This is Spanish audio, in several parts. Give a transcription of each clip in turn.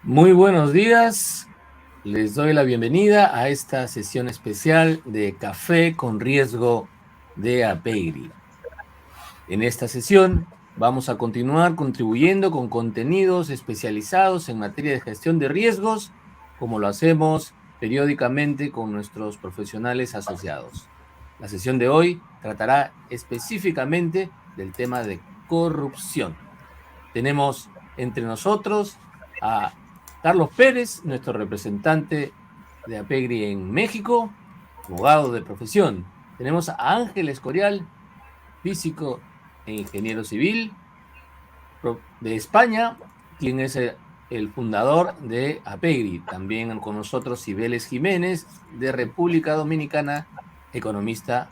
Muy buenos días, les doy la bienvenida a esta sesión especial de Café con Riesgo de Apeiri. En esta sesión vamos a continuar contribuyendo con contenidos especializados en materia de gestión de riesgos, como lo hacemos periódicamente con nuestros profesionales asociados. La sesión de hoy tratará específicamente del tema de corrupción. Tenemos entre nosotros a Carlos Pérez, nuestro representante de Apegri en México, abogado de profesión. Tenemos a Ángel Escorial, físico e ingeniero civil de España, quien es el fundador de Apegri. También con nosotros Cibeles Jiménez, de República Dominicana, economista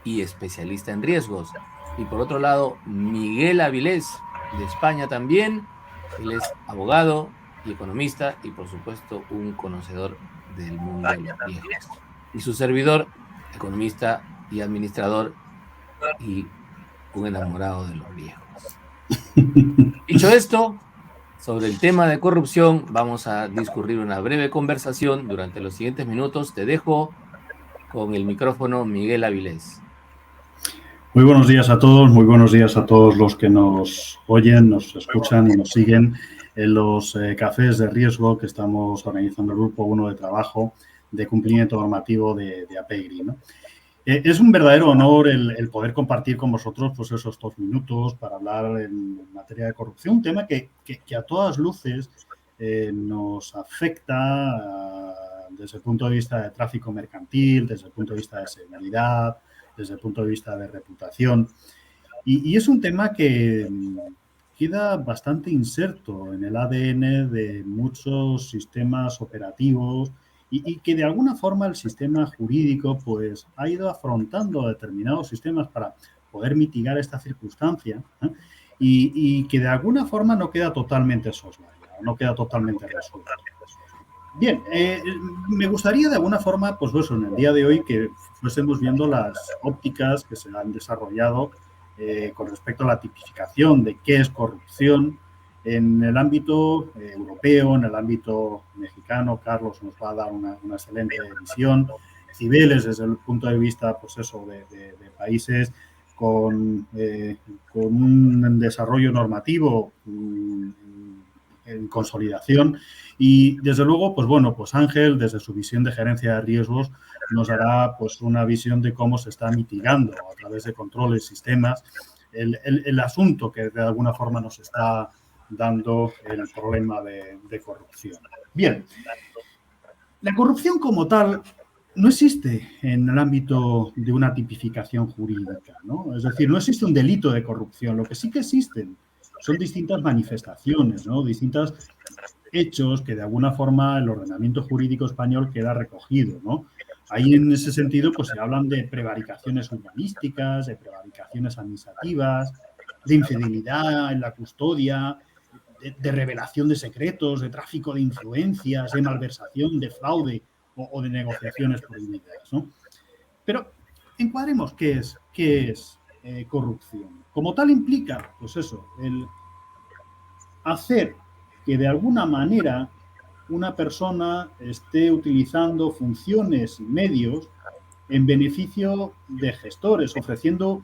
y especialista en riesgos. Y por otro lado, Miguel Avilés, de España también. Él es abogado y economista y, por supuesto, un conocedor del mundo de los riesgos. Y su servidor, economista y administrador y un enamorado de los riesgos. Dicho esto, sobre el tema de corrupción, vamos a discurrir una breve conversación durante los siguientes minutos. Te dejo con el micrófono, Miguel Avilés. Muy buenos días a todos, muy buenos días a todos los que nos oyen, nos escuchan y nos siguen en los cafés de riesgo que estamos organizando el Grupo 1 de Trabajo de Cumplimiento Normativo de Apegri, ¿no? Es un verdadero honor el poder compartir con vosotros pues, esos 2 minutos para hablar en materia de corrupción, un tema que a todas luces nos afecta desde el punto de vista de tráfico mercantil, desde el punto de vista de seguridad, desde el punto de vista de reputación. Y es un tema que queda bastante inserto en el ADN de muchos sistemas operativos y que de alguna forma el sistema jurídico pues ha ido afrontando determinados sistemas para poder mitigar esta circunstancia, ¿eh? y que de alguna forma no queda totalmente soslayado, no queda totalmente resuelto. Bien, me gustaría de alguna forma, pues eso, en el día de hoy que fuésemos viendo las ópticas que se han desarrollado con respecto a la tipificación de qué es corrupción en el ámbito europeo, en el ámbito mexicano. Carlos nos va a dar una excelente visión. Cibeles, desde el punto de vista, pues eso, de países con un desarrollo normativo en consolidación. Y desde luego, pues bueno, pues Ángel, desde su visión de gerencia de riesgos, nos dará pues una visión de cómo se está mitigando a través de controles, sistemas, el asunto que de alguna forma nos está dando el problema de corrupción. Bien, la corrupción como tal no existe en el ámbito de una tipificación jurídica, ¿no? Es decir, no existe un delito de corrupción. Lo que sí que existen son distintas manifestaciones, ¿no? Distintos hechos que de alguna forma el ordenamiento jurídico español queda recogido, ¿no? Ahí en ese sentido pues se hablan de prevaricaciones urbanísticas, de prevaricaciones administrativas, de infidelidad en la custodia, de revelación de secretos, de tráfico de influencias, de malversación, de fraude o de negociaciones prohibidas, ¿no? Pero encuadremos qué es corrupción. Como tal implica, pues eso, el hacer que de alguna manera una persona esté utilizando funciones y medios en beneficio de gestores, ofreciendo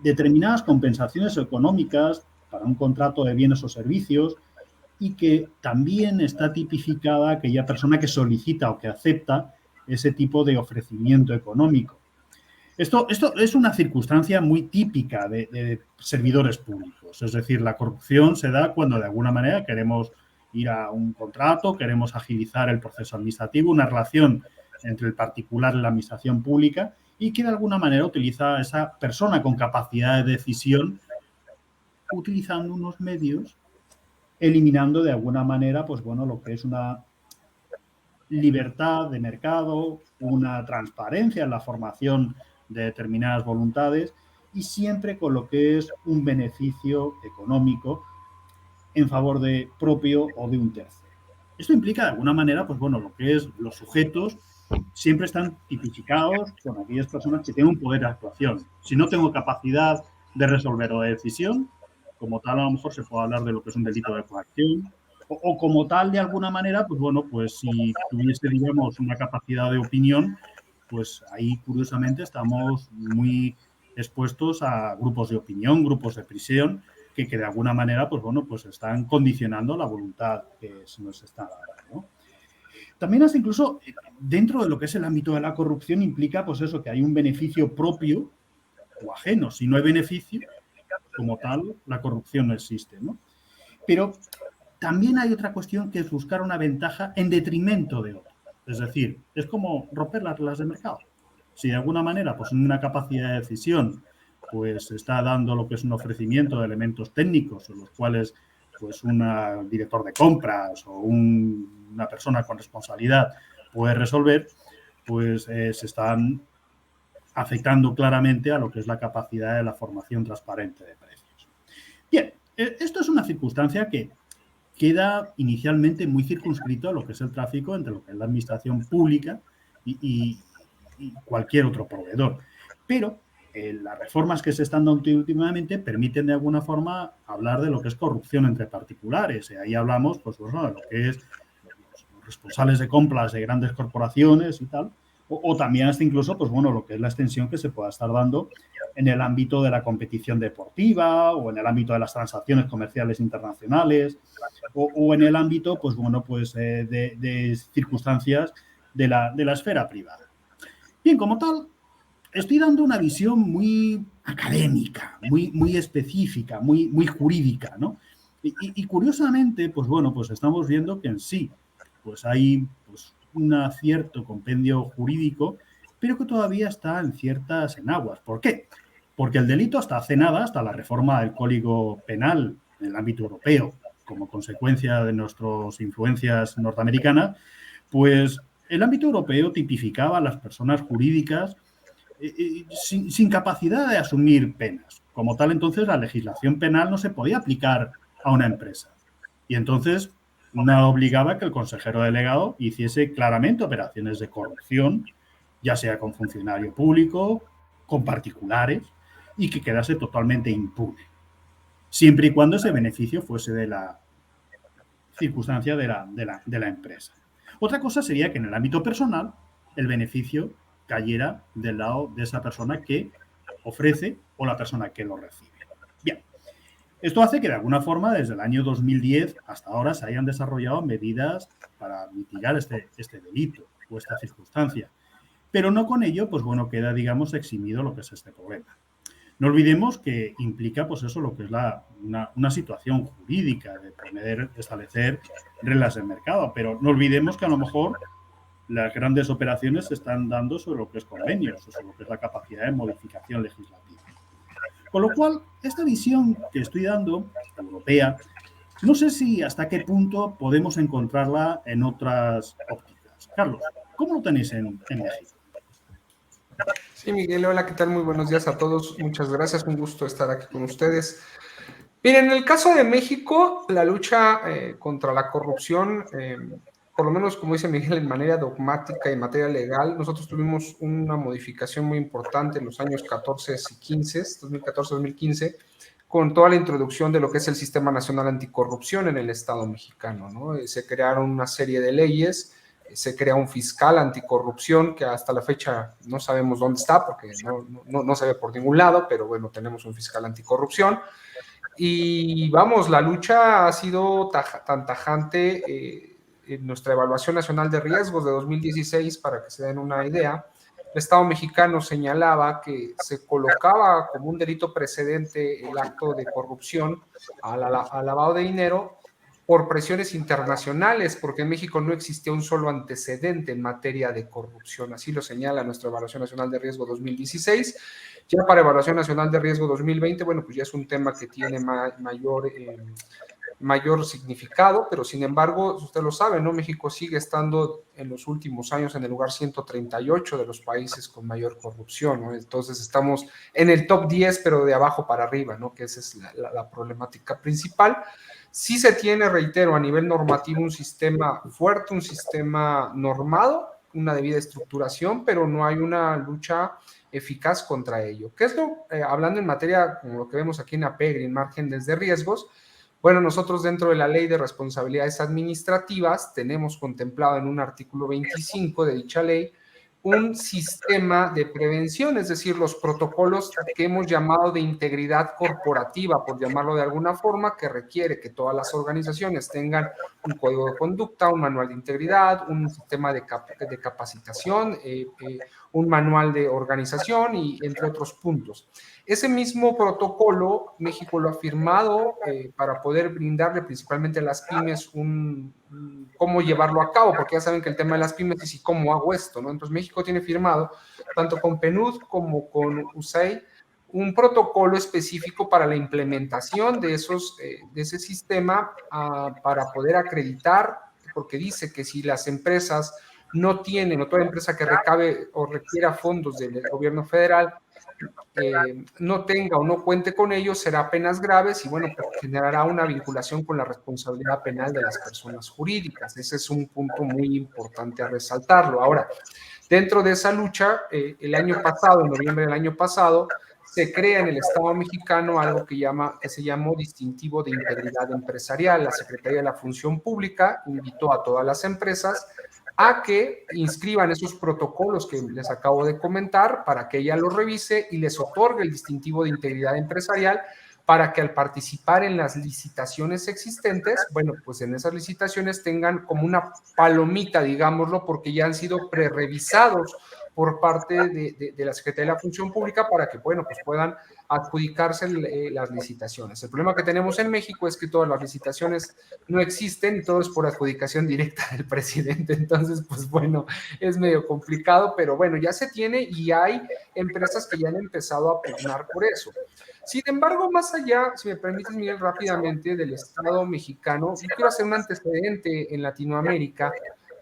determinadas compensaciones económicas para un contrato de bienes o servicios, y que también está tipificada aquella persona que solicita o que acepta ese tipo de ofrecimiento económico. Esto es una circunstancia muy típica de servidores públicos. Es decir, la corrupción se da cuando de alguna manera queremos ir a un contrato, queremos agilizar el proceso administrativo, una relación entre el particular y la administración pública, y que de alguna manera utiliza a esa persona con capacidad de decisión utilizando unos medios, eliminando de alguna manera, pues bueno, lo que es una libertad de mercado, una transparencia en la formación de determinadas voluntades y siempre con lo que es un beneficio económico en favor de propio o de un tercero. Esto implica de alguna manera, pues bueno, lo que es los sujetos siempre están tipificados con aquellas personas que tienen un poder de actuación. Si no tengo capacidad de resolver o de decisión, como tal a lo mejor se puede hablar de lo que es un delito de coacción o como tal, de alguna manera, pues bueno, pues si tuviese, digamos, una capacidad de opinión, pues ahí, curiosamente, estamos muy expuestos a grupos de opinión, grupos de presión, que de alguna manera, pues bueno, pues están condicionando la voluntad que se nos está dando, ¿no? También hasta incluso dentro de lo que es el ámbito de la corrupción implica, pues eso, que hay un beneficio propio o ajeno. Si no hay beneficio, como tal, la corrupción no existe, ¿no? Pero también hay otra cuestión que es buscar una ventaja en detrimento de otra. Es decir, es como romper las reglas del mercado. Si de alguna manera, pues en una capacidad de decisión, pues se está dando lo que es un ofrecimiento de elementos técnicos, en los cuales pues un director de compras o una persona con responsabilidad puede resolver, pues se están afectando claramente a lo que es la capacidad de la formación transparente de precios. Bien, esto es una circunstancia que queda inicialmente muy circunscrito a lo que es el tráfico entre lo que es la administración pública y cualquier otro proveedor. Pero las reformas que se están dando últimamente permiten de alguna forma hablar de lo que es corrupción entre particulares. Y ahí hablamos, pues, bueno, de lo que es los responsables de compras de grandes corporaciones y tal, o también hasta incluso, pues bueno, lo que es la extensión que se pueda estar dando en el ámbito de la competición deportiva o en el ámbito de las transacciones comerciales internacionales o en el ámbito, pues bueno, pues de circunstancias de la esfera privada. Bien, como tal, estoy dando una visión muy académica, muy específica, muy jurídica, ¿no? Y curiosamente, pues bueno, pues estamos viendo que en sí, pues hay pues, un cierto compendio jurídico, pero que todavía está en ciertas enaguas. ¿Por qué? Porque el delito hasta hace nada, hasta la reforma del Código Penal en el ámbito europeo, como consecuencia de nuestras influencias norteamericanas, pues el ámbito europeo tipificaba a las personas jurídicas sin capacidad de asumir penas. Como tal, entonces, la legislación penal no se podía aplicar a una empresa. Y entonces, no obligaba que el consejero delegado hiciese claramente operaciones de corrupción, ya sea con funcionario público, con particulares, y que quedase totalmente impune, siempre y cuando ese beneficio fuese de la circunstancia de la empresa. Otra cosa sería que en el ámbito personal el beneficio cayera del lado de esa persona que ofrece o la persona que lo recibe. Bien, esto hace que de alguna forma desde el año 2010 hasta ahora se hayan desarrollado medidas para mitigar este delito o esta circunstancia, pero no con ello, pues bueno, queda, digamos, eximido lo que es este problema. No olvidemos que implica, pues eso, lo que es una situación jurídica de poder establecer reglas del mercado, pero no olvidemos que a lo mejor las grandes operaciones se están dando sobre lo que es convenios, o sobre lo que es la capacidad de modificación legislativa. Con lo cual, esta visión que estoy dando, europea, no sé si hasta qué punto podemos encontrarla en otras ópticas. Carlos, ¿cómo lo tenéis en México? Sí, Miguel, hola, ¿qué tal? Muy buenos días a todos. Muchas gracias, un gusto estar aquí con ustedes. Miren, en el caso de México, la lucha contra la corrupción, por lo menos como dice Miguel, en manera dogmática y en materia legal, nosotros tuvimos una modificación muy importante en los años 14 y 15, 2014-2015, con toda la introducción de lo que es el Sistema Nacional Anticorrupción en el Estado mexicano, ¿no? Se crearon una serie de leyes, se crea un fiscal anticorrupción que hasta la fecha no sabemos dónde está porque no se ve por ningún lado, pero bueno, tenemos un fiscal anticorrupción. Y vamos, la lucha ha sido tan tajante en nuestra evaluación nacional de riesgos de 2016, para que se den una idea. El Estado mexicano señalaba que se colocaba como un delito precedente el acto de corrupción al lavado de dinero por presiones internacionales, porque en México no existía un solo antecedente en materia de corrupción. Así lo señala nuestra Evaluación Nacional de Riesgo 2016. Ya para Evaluación Nacional de Riesgo 2020, bueno, pues ya es un tema que tiene mayor significado, pero sin embargo, usted lo sabe, ¿no? México sigue estando en los últimos años en el lugar 138 de los países con mayor corrupción, ¿no? Entonces estamos en el top 10, pero de abajo para arriba, ¿no? Que esa es la problemática principal. Sí se tiene, reitero, a nivel normativo un sistema fuerte, un sistema normado, una debida estructuración, pero no hay una lucha eficaz contra ello. ¿Qué es hablando en materia, como lo que vemos aquí en APEGRI, en márgenes de riesgos? Bueno, nosotros dentro de la Ley de Responsabilidades Administrativas tenemos contemplado en un artículo 25 de dicha ley un sistema de prevención, es decir, los protocolos que hemos llamado de integridad corporativa, por llamarlo de alguna forma, que requiere que todas las organizaciones tengan un código de conducta, un manual de integridad, un sistema de capacitación, un manual de organización y entre otros puntos. Ese mismo protocolo, México lo ha firmado para poder brindarle principalmente a las pymes cómo llevarlo a cabo, porque ya saben que el tema de las pymes es ¿y cómo hago esto? ¿no? Entonces México tiene firmado, tanto con PNUD como con USAID, un protocolo específico para la implementación de ese sistema para poder acreditar, porque dice que si las empresas no tienen, o toda empresa que recabe o requiera fondos del gobierno federal, no tenga o no cuente con ellos, será penas graves y bueno, pues generará una vinculación con la responsabilidad penal de las personas jurídicas. Ese es un punto muy importante a resaltarlo. Ahora, dentro de esa lucha, el año pasado, en noviembre del año pasado, se crea en el Estado mexicano algo que se llamó distintivo de integridad empresarial. La Secretaría de la Función Pública invitó a todas las empresas a que inscriban esos protocolos que les acabo de comentar para que ella los revise y les otorgue el distintivo de integridad empresarial para que al participar en las licitaciones existentes, bueno, pues en esas licitaciones tengan como una palomita, digámoslo, porque ya han sido prerevisados por parte de la Secretaría de la Función Pública para que, bueno, pues puedan adjudicarse las licitaciones. El problema que tenemos en México es que todas las licitaciones no existen y todo es por adjudicación directa del presidente. Entonces, pues bueno, es medio complicado, pero bueno, ya se tiene y hay empresas que ya han empezado a pugnar por eso. Sin embargo, más allá, si me permites, Miguel, rápidamente del Estado mexicano, yo quiero hacer un antecedente en Latinoamérica.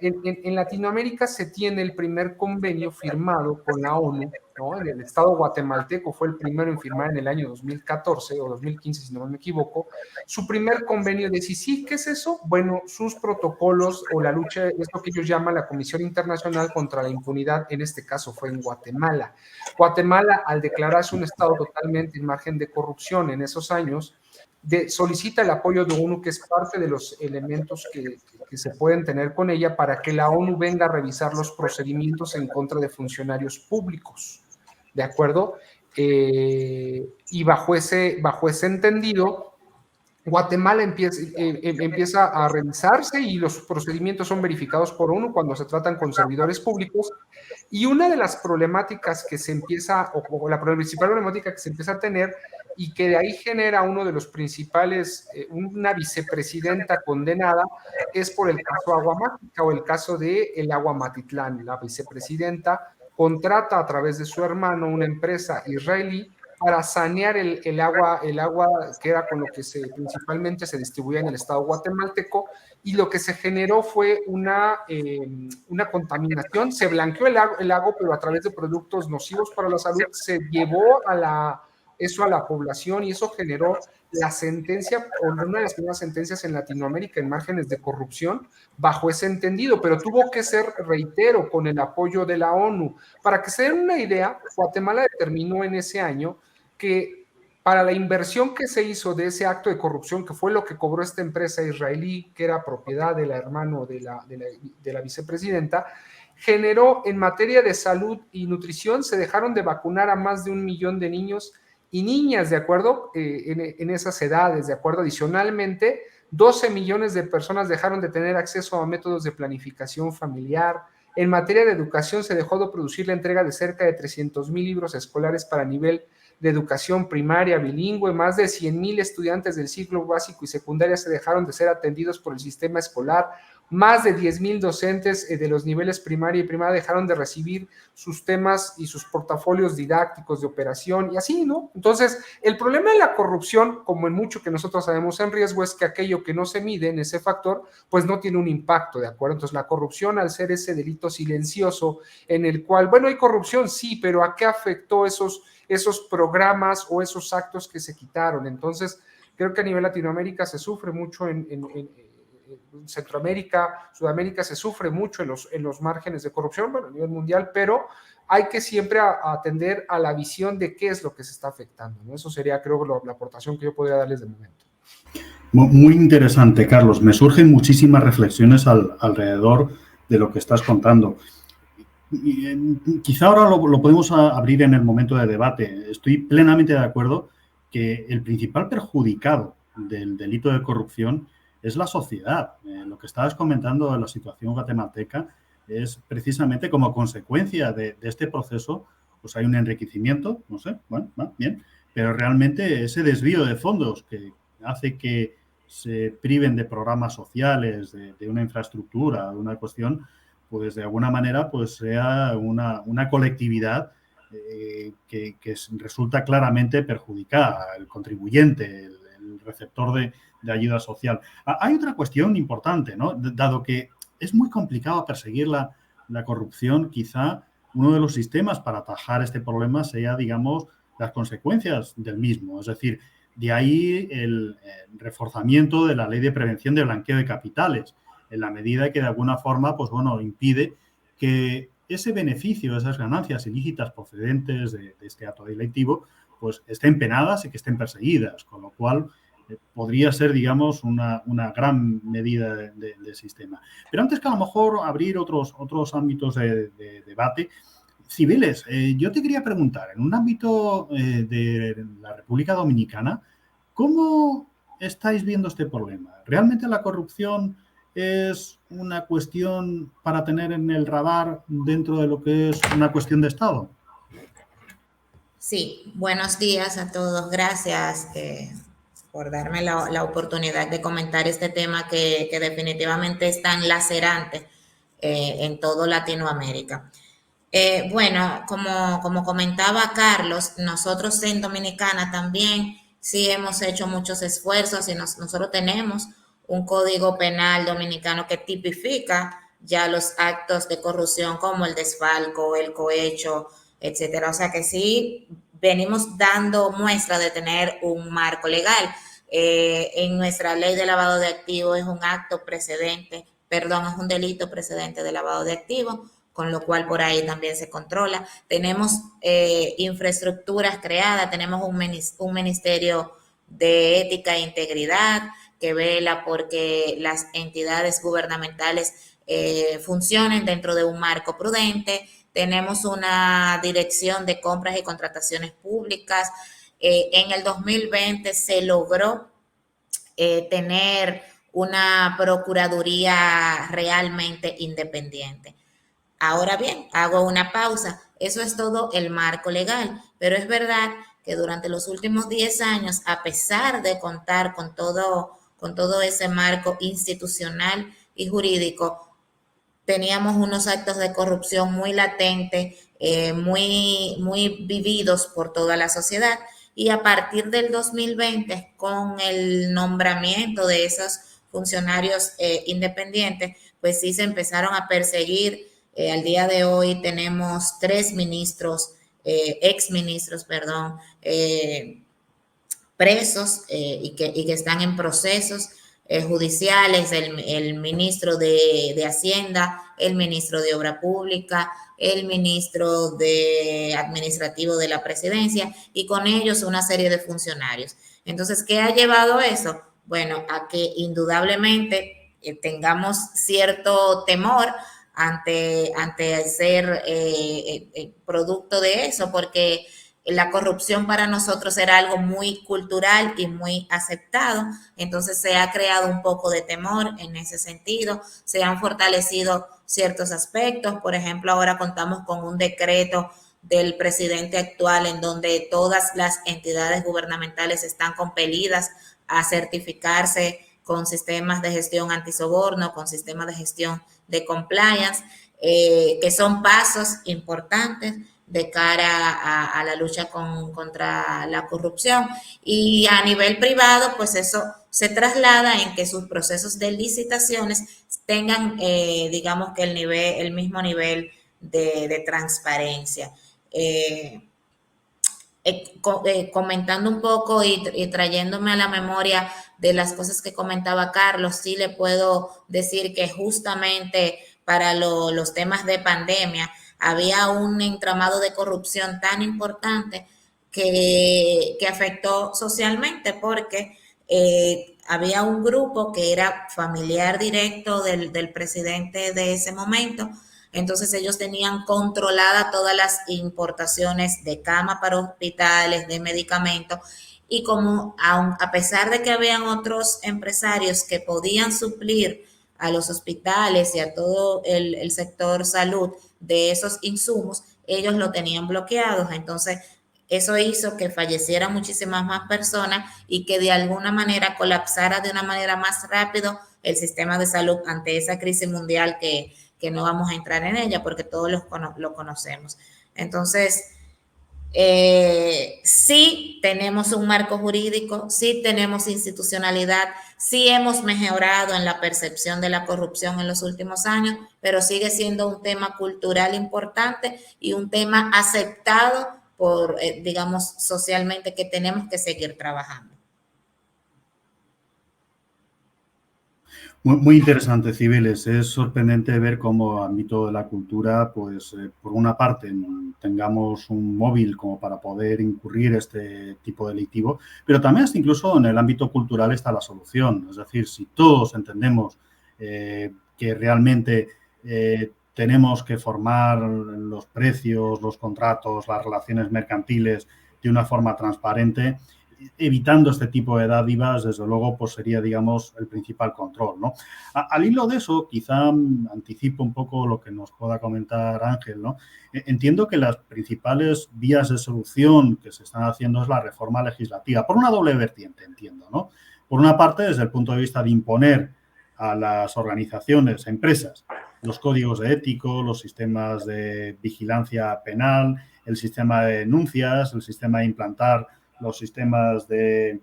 En Latinoamérica se tiene el primer convenio firmado con la ONU, ¿no? En el Estado guatemalteco fue el primero en firmar en el año 2014 o 2015, si no me equivoco, su primer convenio de CICIG. ¿Qué es eso? Bueno, sus protocolos o la lucha, es lo que ellos llaman la Comisión Internacional contra la Impunidad, en este caso fue en Guatemala. Guatemala, al declararse un Estado totalmente en margen de corrupción en esos años, solicita el apoyo de ONU, que es parte de los elementos que se pueden tener con ella para que la ONU venga a revisar los procedimientos en contra de funcionarios públicos, ¿de acuerdo? Y bajo ese entendido, Guatemala empieza a revisarse y los procedimientos son verificados por ONU cuando se tratan con servidores públicos. Y una de las problemáticas que se empieza, o la principal problemática que se empieza a tener y que de ahí genera uno de los principales, una vicepresidenta condenada, es por el caso Agua Mágica o el caso de el Agua Matitlán. La vicepresidenta contrata a través de su hermano una empresa israelí para sanear el agua que era con lo que principalmente se distribuía en el estado guatemalteco, y lo que se generó fue una contaminación. Se blanqueó el lago, pero a través de productos nocivos para la salud se llevó eso a la población, y eso generó la sentencia, o una de las primeras sentencias en Latinoamérica en márgenes de corrupción bajo ese entendido, pero tuvo que ser, reitero, con el apoyo de la ONU. Para que se den una idea, Guatemala determinó en ese año que para la inversión que se hizo de ese acto de corrupción, que fue lo que cobró esta empresa israelí, que era propiedad del hermano de la vicepresidenta, generó en materia de salud y nutrición, se dejaron de vacunar a más de 1 millón de niños y niñas, ¿de acuerdo? En esas edades, ¿de acuerdo? Adicionalmente, 12 millones de personas dejaron de tener acceso a métodos de planificación familiar. En materia de educación, se dejó de producir la entrega de cerca de 300,000 libros escolares para nivel de educación primaria bilingüe. Más de 100,000 estudiantes del ciclo básico y secundaria se dejaron de ser atendidos por el sistema escolar. Más de 10,000 docentes de los niveles primaria y primaria dejaron de recibir sus temas y sus portafolios didácticos de operación y así, ¿no? Entonces, el problema de la corrupción, como en mucho que nosotros sabemos en riesgo, es que aquello que no se mide en ese factor, pues no tiene un impacto, ¿de acuerdo? Entonces, la corrupción, al ser ese delito silencioso en el cual, bueno, hay corrupción, sí, pero ¿a qué afectó esos programas o esos actos que se quitaron? Entonces, creo que a nivel Latinoamérica se sufre mucho, en Centroamérica, Sudamérica se sufre mucho en los márgenes de corrupción, bueno, a nivel mundial, pero hay que siempre atender a la visión de qué es lo que se está afectando, ¿no? Eso sería, creo, la aportación que yo podría darles de momento. Muy interesante, Carlos. Me surgen muchísimas reflexiones alrededor de lo que estás contando. Quizá ahora lo podemos abrir en el momento de debate. Estoy plenamente de acuerdo que el principal perjudicado del delito de corrupción es la sociedad. Lo que estabas comentando de la situación guatemalteca es precisamente como consecuencia de este proceso, pues hay un enriquecimiento, no sé, bueno, bien, pero realmente ese desvío de fondos que hace que se priven de programas sociales, de una infraestructura, de una cuestión, pues de alguna manera pues sea una colectividad que resulta claramente perjudicada, el contribuyente, el receptor de ayuda social. Hay otra cuestión importante, ¿no? Dado que es muy complicado perseguir la corrupción, quizá uno de los sistemas para atajar este problema sea, digamos, las consecuencias del mismo. Es decir, de ahí el reforzamiento de la ley de prevención de blanqueo de capitales, en la medida que de alguna forma, pues bueno, impide que ese beneficio, esas ganancias ilícitas procedentes de este acto delictivo, pues estén penadas y que estén perseguidas, con lo cual podría ser, digamos, una gran medida de sistema. Pero antes que a lo mejor abrir otros ámbitos de debate, Cibeles, yo te quería preguntar, en un ámbito de la República Dominicana, ¿cómo estáis viendo este problema? ¿Realmente la corrupción es una cuestión para tener en el radar dentro de lo que es una cuestión de Estado? Sí, buenos días a todos. Gracias por darme la oportunidad de comentar este tema que definitivamente es tan lacerante en todo Latinoamérica. Bueno, como comentaba Carlos, nosotros en Dominicana también sí hemos hecho muchos esfuerzos y nosotros tenemos un código penal dominicano que tipifica ya los actos de corrupción como el desfalco, el cohecho, etcétera. O sea que sí venimos dando muestra de tener un marco legal. En nuestra ley de lavado de activos es un acto precedente, perdón, es un delito precedente de lavado de activos, con lo cual por ahí también se controla. Tenemos infraestructuras creadas, tenemos un ministerio de ética e integridad que vela porque las entidades gubernamentales funcionen dentro de un marco prudente. Tenemos una dirección de compras y contrataciones públicas. En el 2020 se logró tener una procuraduría realmente independiente. Ahora bien, hago una pausa. Eso es todo el marco legal, pero es verdad que durante los últimos 10 años, a pesar de contar con todo ese marco institucional y jurídico, teníamos unos actos de corrupción muy latentes, muy vividos por toda la sociedad. Y a partir del 2020, con el nombramiento de esos funcionarios independientes, pues sí se empezaron a perseguir. Al día de hoy tenemos 3 ministros, exministros, perdón, presos y que están en procesos judiciales, el ministro de Hacienda, el ministro de Obra Pública, el ministro de Administrativo de la Presidencia y con ellos una serie de funcionarios. Entonces, ¿qué ha llevado eso? Bueno, a que indudablemente tengamos cierto temor ante ser producto de eso, porque la corrupción para nosotros era algo muy cultural y muy aceptado, entonces se ha creado un poco de temor en ese sentido, se han fortalecido ciertos aspectos, por ejemplo, ahora contamos con un decreto del presidente actual en donde todas las entidades gubernamentales están compelidas a certificarse con sistemas de gestión antisoborno, con sistemas de gestión de compliance, que son pasos importantes de cara a la lucha contra la corrupción. Y a nivel privado, pues eso se traslada en que sus procesos de licitaciones tengan, digamos que el mismo nivel de transparencia. Comentando un poco y trayéndome a la memoria de las cosas que comentaba Carlos, sí le puedo decir que justamente para los temas de pandemia había un entramado de corrupción tan importante que afectó socialmente porque había un grupo que era familiar directo del presidente de ese momento. Entonces ellos tenían controlada todas las importaciones de cama para hospitales, de medicamentos, y como a pesar de que habían otros empresarios que podían suplir a los hospitales y a todo el sector salud de esos insumos, ellos lo tenían bloqueados. Entonces eso hizo que fallecieran muchísimas más personas y que de alguna manera colapsara de una manera más rápido el sistema de salud ante esa crisis mundial que no vamos a entrar en ella porque todos lo conocemos. Entonces, sí tenemos un marco jurídico, sí tenemos institucionalidad, sí hemos mejorado en la percepción de la corrupción en los últimos años, pero sigue siendo un tema cultural importante y un tema aceptado por, digamos, socialmente, que tenemos que seguir trabajando. Muy interesante, Cibeles. Es sorprendente ver cómo ámbito de la cultura, pues por una parte tengamos un móvil como para poder incurrir este tipo delictivo, pero también hasta incluso en el ámbito cultural está la solución. Es decir, si todos entendemos que realmente tenemos que formar los precios, los contratos, las relaciones mercantiles de una forma transparente, evitando este tipo de dádivas, desde luego, pues sería, digamos, el principal control, ¿no? Al hilo de eso, quizá anticipo un poco lo que nos pueda comentar Ángel, ¿no? Entiendo que las principales vías de solución que se están haciendo es la reforma legislativa, por una doble vertiente, entiendo, ¿no? Por una parte, desde el punto de vista de imponer a las organizaciones, empresas, los códigos de ético, los sistemas de vigilancia penal, el sistema de denuncias, el sistema de implantar los sistemas de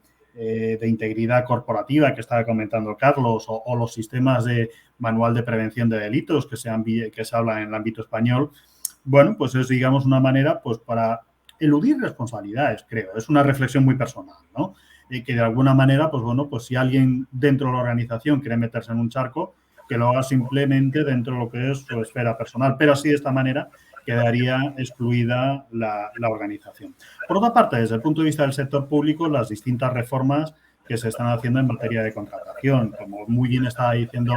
integridad corporativa que estaba comentando Carlos o los sistemas de manual de prevención de delitos que se hablan en el ámbito español, bueno, pues es, digamos, una manera pues para eludir responsabilidades, creo. Es una reflexión muy personal, ¿no? Que de alguna manera, pues bueno, pues si alguien dentro de la organización quiere meterse en un charco, que lo haga simplemente dentro de lo que es su esfera personal, pero así de esta manera quedaría excluida la organización. Por otra parte, desde el punto de vista del sector público, las distintas reformas que se están haciendo en materia de contratación, como muy bien estaba diciendo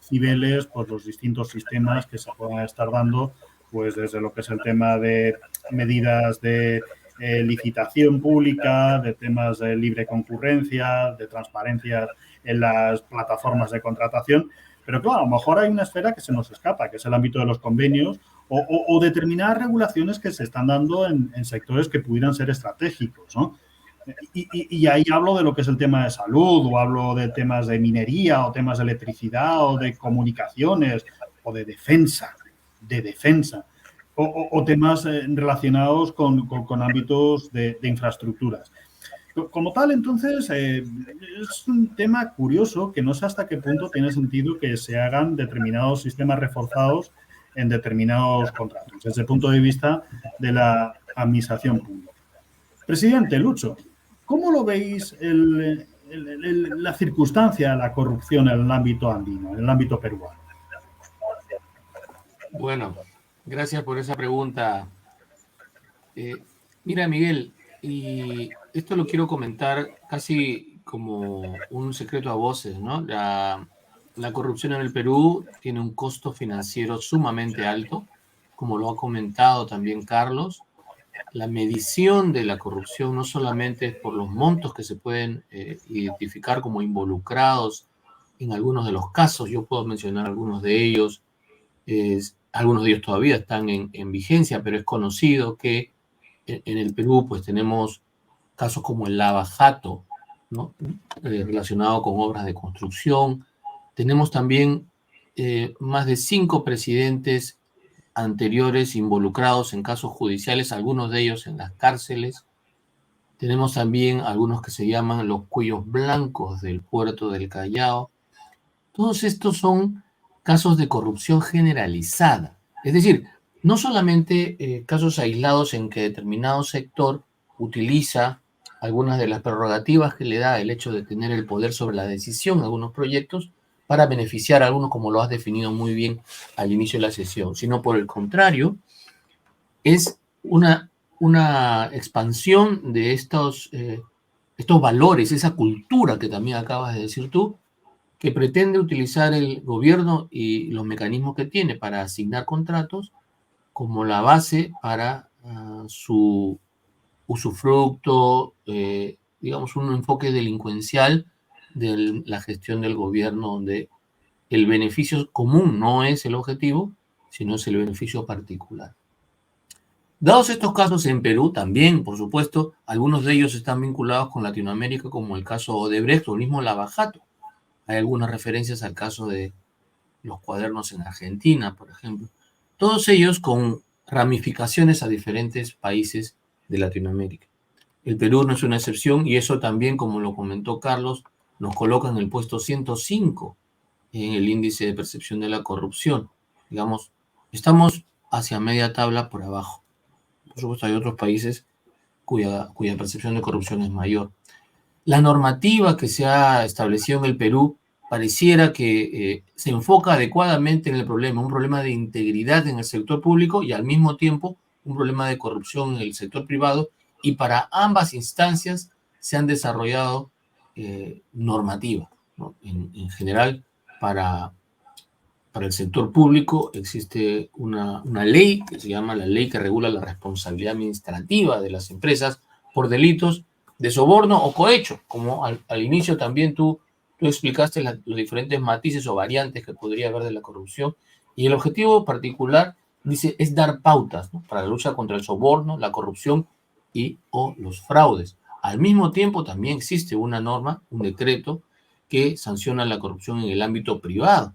Cibeles, pues los distintos sistemas que se puedan estar dando, pues desde lo que es el tema de medidas de licitación pública, de temas de libre concurrencia, de transparencia en las plataformas de contratación. Pero claro, a lo mejor hay una esfera que se nos escapa, que es el ámbito de los convenios o determinadas regulaciones que se están dando en sectores que pudieran ser estratégicos, ¿no? Y ahí hablo de lo que es el tema de salud, o hablo de temas de minería, o temas de electricidad, o de comunicaciones, o de defensa, o temas relacionados con ámbitos de infraestructuras. Como tal, entonces, es un tema curioso que no sé hasta qué punto tiene sentido que se hagan determinados sistemas reforzados en determinados contratos, desde el punto de vista de la administración pública. Presidente Lucho, ¿cómo lo veis la circunstancia de la corrupción en el ámbito andino, en el ámbito peruano? Bueno, gracias por esa pregunta. Mira, Miguel, y esto lo quiero comentar casi como un secreto a voces, ¿no? La corrupción en el Perú tiene un costo financiero sumamente alto, como lo ha comentado también Carlos. La medición de la corrupción no solamente es por los montos que se pueden identificar como involucrados en algunos de los casos, yo puedo mencionar algunos de ellos, algunos de ellos todavía están en vigencia, pero es conocido que en el Perú pues tenemos casos como el Lava Jato, ¿no? Relacionado con obras de construcción. Tenemos también más de 5 presidentes anteriores involucrados en casos judiciales, algunos de ellos en las cárceles. Tenemos también algunos que se llaman los cuellos blancos del puerto del Callao. Todos estos son casos de corrupción generalizada. Es decir, no solamente casos aislados en que determinado sector utiliza algunas de las prerrogativas que le da el hecho de tener el poder sobre la decisión de algunos proyectos para beneficiar a algunos, como lo has definido muy bien al inicio de la sesión, sino por el contrario, es una expansión de estos estos valores, esa cultura que también acabas de decir tú, que pretende utilizar el gobierno y los mecanismos que tiene para asignar contratos como la base para su usufructo, digamos, un enfoque delincuencial de la gestión del gobierno, donde el beneficio común no es el objetivo, sino es el beneficio particular. Dados estos casos en Perú, también, por supuesto, algunos de ellos están vinculados con Latinoamérica, como el caso Odebrecht o el mismo Lavajato. Hay algunas referencias al caso de los cuadernos en Argentina, por ejemplo. Todos ellos con ramificaciones a diferentes países de Latinoamérica. El Perú no es una excepción y eso también, como lo comentó Carlos, nos coloca en el puesto 105 en el índice de percepción de la corrupción. Digamos, estamos hacia media tabla por abajo. Por supuesto, hay otros países cuya percepción de corrupción es mayor. La normativa que se ha establecido en el Perú pareciera que se enfoca adecuadamente en el problema, un problema de integridad en el sector público y al mismo tiempo un problema de corrupción en el sector privado, y para ambas instancias se han desarrollado normativas, ¿no? En general, para el sector público existe una ley que se llama la ley que regula la responsabilidad administrativa de las empresas por delitos de soborno o cohecho, como al inicio también tú explicaste los diferentes matices o variantes que podría haber de la corrupción, y el objetivo particular, dice, es dar pautas, ¿no?, para la lucha contra el soborno, la corrupción o los fraudes. Al mismo tiempo también existe una norma, un decreto, que sanciona la corrupción en el ámbito privado,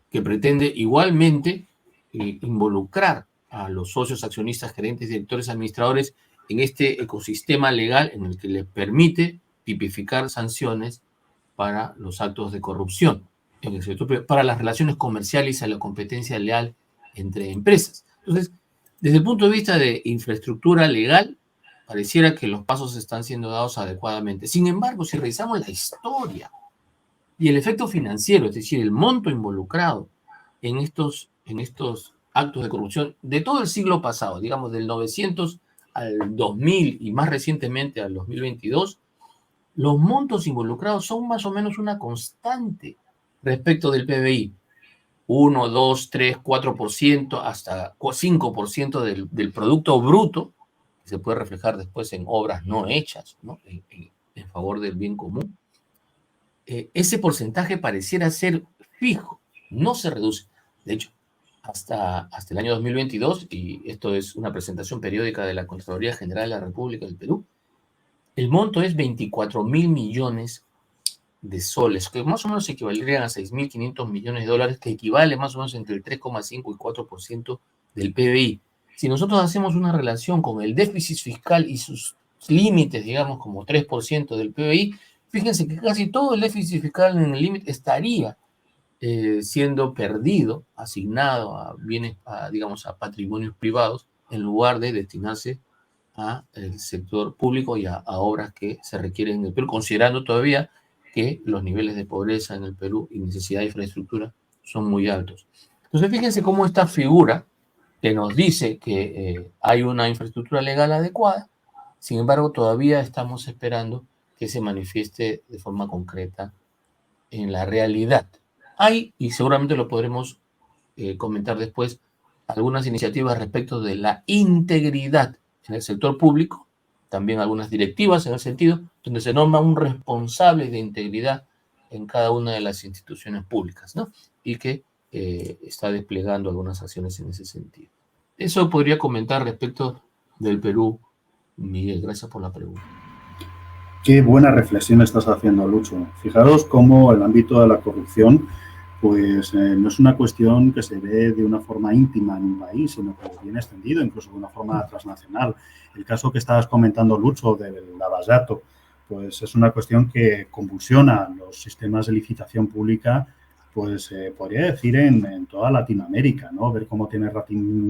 que pretende igualmente involucrar a los socios, accionistas, gerentes, directores, administradores en este ecosistema legal en el que les permite tipificar sanciones para los actos de corrupción en el sector, para las relaciones comerciales y a la competencia leal entre empresas. Entonces, desde el punto de vista de infraestructura legal, pareciera que los pasos están siendo dados adecuadamente. Sin embargo, si revisamos la historia y el efecto financiero, es decir, el monto involucrado en estos actos de corrupción de todo el siglo pasado, digamos del 900 al 2000 y más recientemente al 2022, los montos involucrados son más o menos una constante respecto del PBI. 1, 2, 3, 4%, hasta 5% del Producto Bruto, que se puede reflejar después en obras no hechas, ¿no?, en favor del bien común. Ese porcentaje pareciera ser fijo, no se reduce. De hecho, hasta el año 2022, y esto es una presentación periódica de la Contraloría General de la República del Perú, el monto es 24.000 millones de soles, que más o menos equivaldrían a 6.500 millones de dólares, que equivale más o menos entre el 3,5 y 4% del PBI. Si nosotros hacemos una relación con el déficit fiscal y sus límites, digamos, como 3% del PBI, fíjense que casi todo el déficit fiscal en el límite estaría siendo perdido, asignado a bienes, digamos, a patrimonios privados, en lugar de destinarse al sector público y a obras que se requieren en el Perú, considerando todavía que los niveles de pobreza en el Perú y necesidad de infraestructura son muy altos. Entonces, fíjense cómo esta figura que nos dice que hay una infraestructura legal adecuada, sin embargo, todavía estamos esperando que se manifieste de forma concreta en la realidad. Hay, y seguramente lo podremos comentar después, algunas iniciativas respecto de la integridad en el sector público, también algunas directivas en el sentido, donde se nombra un responsable de integridad en cada una de las instituciones públicas, ¿no?, y que está desplegando algunas acciones en ese sentido. Eso podría comentar respecto del Perú. Miguel, gracias por la pregunta. Qué buena reflexión estás haciendo, Lucho. Fijaros cómo el ámbito de la corrupción pues no es una cuestión que se ve de una forma íntima en un país, sino que viene extendido, incluso de una forma transnacional. El caso que estabas comentando, Lucho, del Lavallato, pues es una cuestión que convulsiona los sistemas de licitación pública, pues podría decir en toda Latinoamérica, ¿no? Ver cómo tiene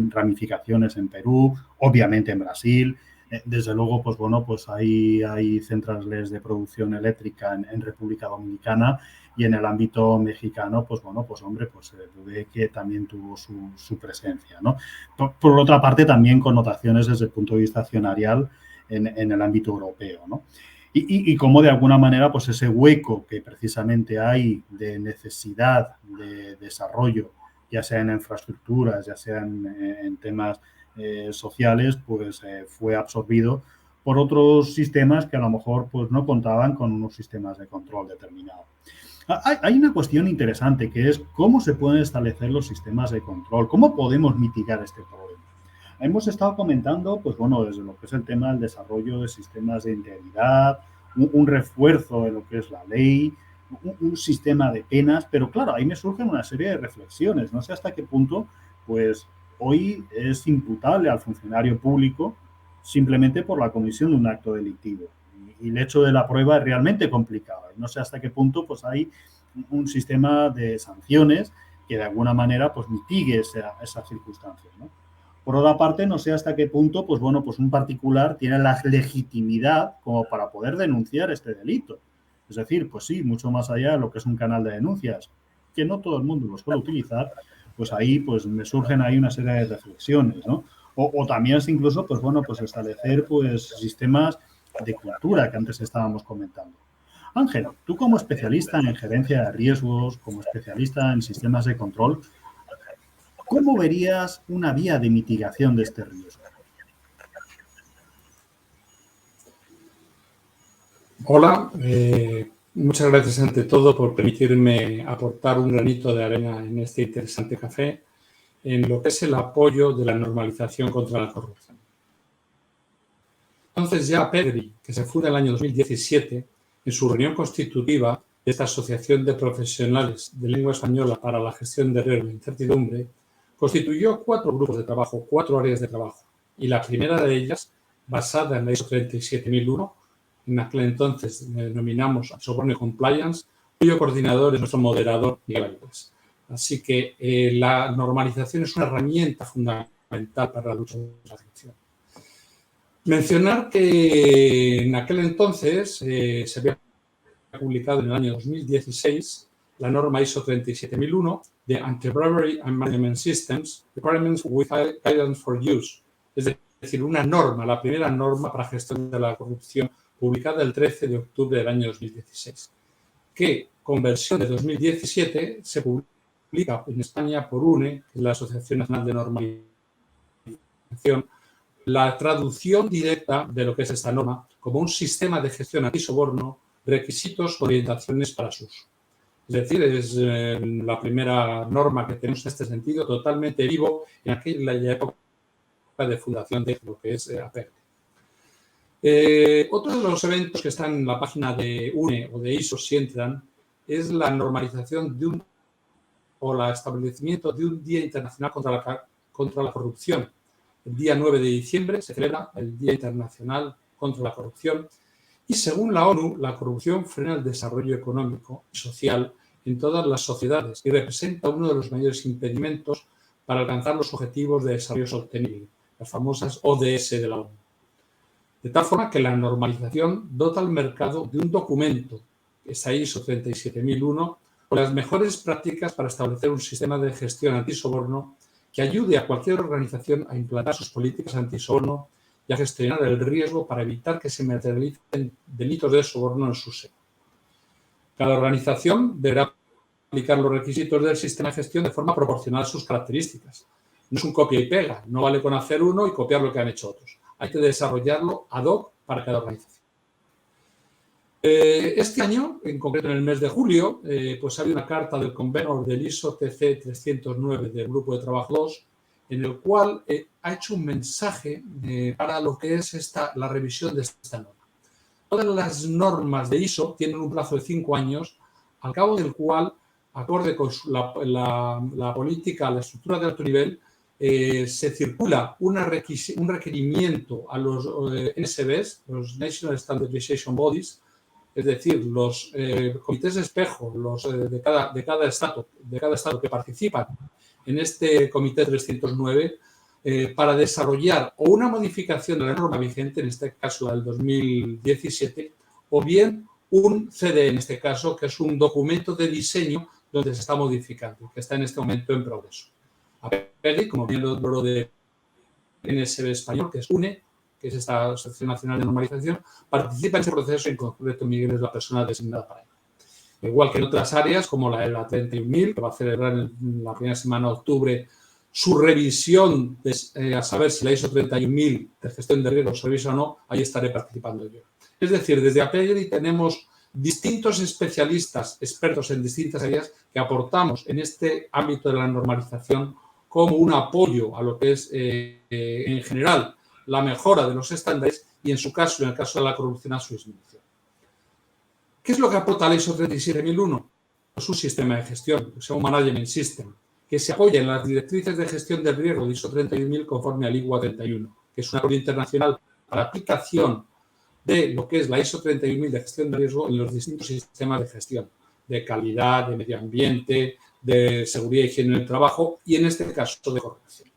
ramificaciones en Perú, obviamente en Brasil. Desde luego, pues bueno, pues hay centrales de producción eléctrica en República Dominicana, y en el ámbito mexicano, pues bueno, pues hombre, pues se ve que también tuvo su presencia, ¿no? Por otra parte, también connotaciones desde el punto de vista accionarial en el ámbito europeo, ¿no? Y cómo de alguna manera pues ese hueco que precisamente hay de necesidad de desarrollo, ya sea en infraestructuras, ya sea en temas sociales, pues fue absorbido por otros sistemas que a lo mejor pues no contaban con unos sistemas de control determinados. Hay una cuestión interesante que es cómo se pueden establecer los sistemas de control, cómo podemos mitigar este problema. Hemos estado comentando, pues bueno, desde lo que es el tema del desarrollo de sistemas de integridad, un refuerzo en lo que es la ley, un sistema de penas, pero claro, ahí me surgen una serie de reflexiones. No sé hasta qué punto, pues hoy es imputable al funcionario público simplemente por la comisión de un acto delictivo. Y el hecho de la prueba es realmente complicado. No sé hasta qué punto pues hay un sistema de sanciones que de alguna manera pues mitigue esas circunstancias, ¿no? Por otra parte, no sé hasta qué punto, pues bueno, pues un particular tiene la legitimidad como para poder denunciar este delito. Es decir, pues sí, mucho más allá de lo que es un canal de denuncias, que no todo el mundo lo suele utilizar, pues ahí pues me surgen ahí una serie de reflexiones, ¿no? O también es incluso, pues bueno, pues establecer pues sistemas de cultura que antes estábamos comentando. Ángel, tú como especialista en gerencia de riesgos, como especialista en sistemas de control, ¿cómo verías una vía de mitigación de este riesgo? Hola, muchas gracias ante todo por permitirme aportar un granito de arena en este interesante café en lo que es el apoyo de la normalización contra la corrupción. Entonces ya PEGRI, que se funda en el año 2017, en su reunión constitutiva de esta Asociación de Profesionales de Lengua Española para la Gestión de Riesgo e Incertidumbre, constituyó 4 grupos de trabajo, 4 áreas de trabajo. Y la primera de ellas, basada en la ISO 37001, en aquel entonces denominamos Soborno y Compliance, cuyo coordinador es nuestro moderador Miguel Aguilas. Así que la normalización es una herramienta fundamental para la lucha de la corrupción. Mencionar que en aquel entonces se había publicado en el año 2016 la norma ISO 37001 de Anti-Bribery and Management Systems, Requirements with Guidance for Use. Es decir, una norma, la primera norma para gestión de la corrupción, publicada el 13 de octubre del año 2016, que con versión de 2017 se publica en España por UNE, que es la Asociación Nacional de Normalización, la traducción directa de lo que es esta norma como un sistema de gestión antisoborno, requisitos, orientaciones para su uso. Es decir, es la primera norma que tenemos en este sentido, totalmente vivo en aquella época de fundación de lo que es APEC. Otro de los eventos que están en la página de UNE o de ISO, si entran, es la normalización de el establecimiento de un Día Internacional contra la Corrupción. El día 9 de diciembre se celebra el Día Internacional contra la Corrupción y, según la ONU, la corrupción frena el desarrollo económico y social en todas las sociedades y representa uno de los mayores impedimentos para alcanzar los objetivos de desarrollo sostenible, las famosas ODS de la ONU. De tal forma que la normalización dota al mercado de un documento, esa ISO 37001, con las mejores prácticas para establecer un sistema de gestión antisoborno que ayude a cualquier organización a implantar sus políticas antisoborno y a gestionar el riesgo para evitar que se materialicen delitos de soborno en su seno. Cada organización deberá aplicar los requisitos del sistema de gestión de forma proporcional a sus características. No es un copia y pega, no vale con hacer uno y copiar lo que han hecho otros. Hay que desarrollarlo ad hoc para cada organización. Este año, en concreto en el mes de julio, pues ha habido una carta del convenor del ISO TC 309 del Grupo de Trabajo 2, en el cual ha hecho un mensaje para lo que es la revisión de esta norma. Todas las normas de ISO tienen un plazo de 5 años, al cabo del cual, acorde con la política, la estructura de alto nivel, se circula un requerimiento a los NSBs, los National Standardization Bodies, es decir, los comités de espejo de cada estado que participan en este comité 309 para desarrollar o una modificación de la norma vigente, en este caso la del 2017, o bien un CD, en este caso, que es un documento de diseño donde se está modificando, que está en este momento en progreso. APEGI, como bien lo de NSB español, que es UNE, que es esta Asociación Nacional de Normalización, participa en ese proceso, en concreto Miguel es la persona designada para ello. Igual que en otras áreas, como la ELA 31.000, que va a celebrar en la primera semana de octubre su revisión, a saber si la ISO 31.000 de gestión de riesgos se revisa o no, ahí estaré participando yo. Es decir, desde APEGRI tenemos distintos especialistas, expertos en distintas áreas, que aportamos en este ámbito de la normalización como un apoyo a lo que es, en general, la mejora de los estándares y, en su caso, en el caso de la corrupción, a su disminución. ¿Qué es lo que aporta la ISO 37001? Pues un sistema de gestión, que sea un management system, que se apoya en las directrices de gestión del riesgo de ISO 31000 conforme al IGWA 31, que es un acuerdo internacional para aplicación de lo que es la ISO 31000 de gestión de riesgo en los distintos sistemas de gestión, de calidad, de medio ambiente, de seguridad y higiene en el trabajo y, en este caso, de corrupción.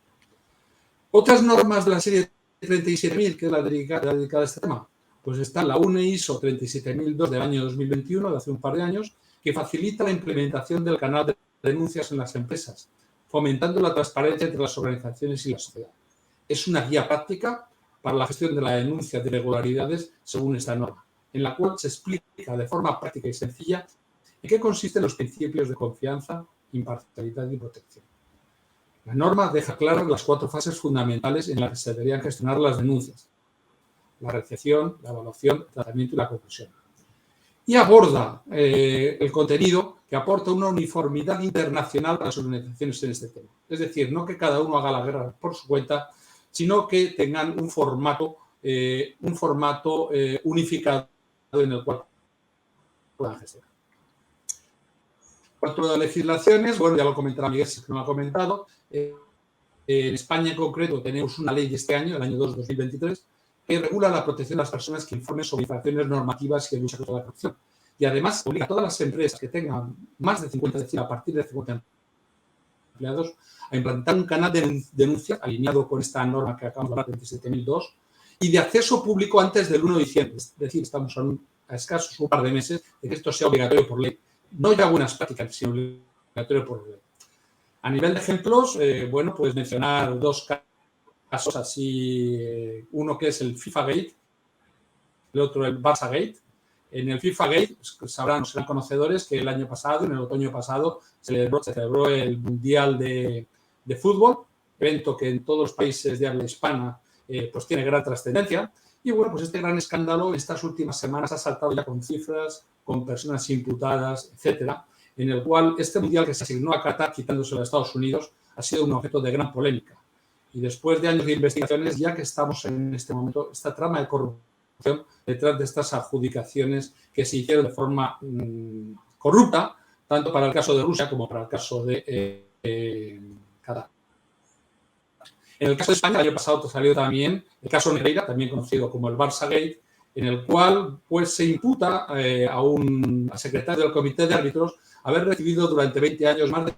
Otras normas de la serie 37000, que es la dedicada a este tema, pues está la UNE ISO 37002 del año 2021, de hace un par de años, que facilita la implementación del canal de denuncias en las empresas, fomentando la transparencia entre las organizaciones y la sociedad. Es una guía práctica para la gestión de la denuncia de irregularidades según esta norma, en la cual se explica de forma práctica y sencilla en qué consisten los principios de confianza, imparcialidad y protección. La norma deja claras las 4 fases fundamentales en las que se deberían gestionar las denuncias: la recepción, la evaluación, el tratamiento y la conclusión. Y aborda el contenido que aporta una uniformidad internacional para las organizaciones en este tema. Es decir, no que cada uno haga la guerra por su cuenta, sino que tengan un formato unificado en el cual puedan gestionar. En cuanto a legislaciones, bueno, ya lo comentará Miguel, si es que no lo ha comentado. En España en concreto tenemos una ley de este año, el año 2023, que regula la protección de las personas que informen sobre infracciones normativas y de lucha contra la corrupción. Y además obliga a todas las empresas que tengan más de 50, es decir, a partir de 50 empleados, a implantar un canal de denuncia alineado con esta norma que acabamos de hablar, 27002, y de acceso público antes del 1 de diciembre. Es decir, estamos a escasos un par de meses de que esto sea obligatorio por ley. No ya buenas prácticas, sino obligatorio por ley. A nivel de ejemplos, bueno, puedes mencionar 2 casos así, uno que es el FIFA Gate, el otro el Barça Gate. En el FIFA Gate, serán conocedores que el año pasado, en el otoño pasado, se celebró el Mundial de Fútbol, evento que en todos los países de habla hispana pues tiene gran trascendencia. Y bueno, pues este gran escándalo estas últimas semanas ha saltado ya con cifras, con personas imputadas, etcétera, en el cual este Mundial que se asignó a Qatar, quitándose a Estados Unidos, ha sido un objeto de gran polémica. Y después de años de investigaciones, ya que estamos en este momento, esta trama de corrupción detrás de estas adjudicaciones que se hicieron de forma corrupta, tanto para el caso de Rusia como para el caso de Qatar. En el caso de España, el año pasado salió también el caso Negreira, también conocido como el Barça Gate, en el cual pues, se imputa a secretario del Comité de Árbitros haber recibido durante 20 años más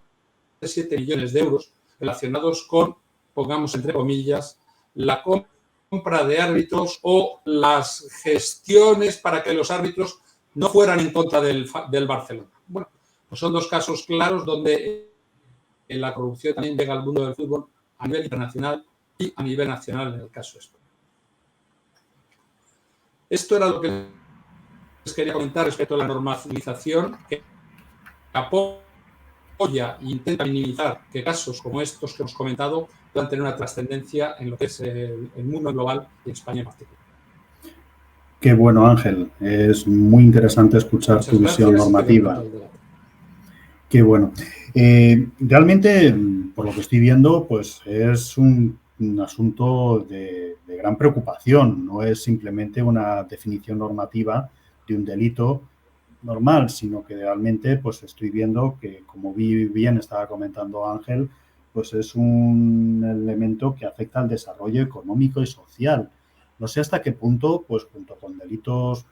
de 7 millones de euros relacionados con, pongamos entre comillas, la compra de árbitros o las gestiones para que los árbitros no fueran en contra del Barcelona. Bueno, pues son 2 casos claros donde la corrupción también llega al mundo del fútbol a nivel internacional y a nivel nacional en el caso de España. Esto era lo que les quería comentar respecto a la normalización, que apoya e intenta minimizar que casos como estos que hemos comentado puedan tener una trascendencia en lo que es el mundo global y en España en particular. Qué bueno, Ángel. Es muy interesante escuchar Muchas tu visión gracias, normativa. Qué bueno. Realmente, por lo que estoy viendo, pues es un asunto de gran preocupación. No es simplemente una definición normativa de un delito normal, sino que realmente pues estoy viendo que, como bien estaba comentando Ángel, pues es un elemento que afecta al desarrollo económico y social. No sé hasta qué punto, pues junto con delitos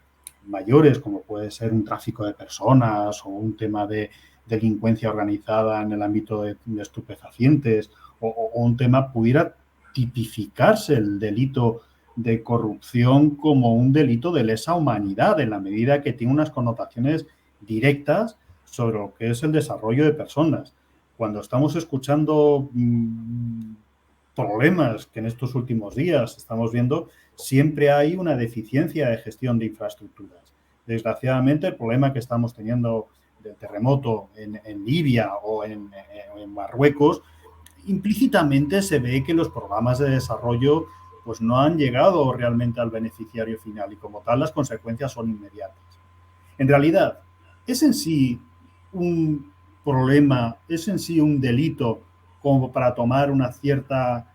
mayores, como puede ser un tráfico de personas o un tema de delincuencia organizada en el ámbito de estupefacientes o un tema, pudiera tipificarse el delito de corrupción como un delito de lesa humanidad, en la medida que tiene unas connotaciones directas sobre lo que es el desarrollo de personas. Cuando estamos escuchando problemas que en estos últimos días estamos viendo, siempre hay una deficiencia de gestión de infraestructuras. Desgraciadamente, el problema que estamos teniendo del terremoto en Libia o en Marruecos, implícitamente se ve que los programas de desarrollo pues no han llegado realmente al beneficiario final y como tal las consecuencias son inmediatas. En realidad, ¿es en sí un problema, es en sí un delito como para tomar una cierta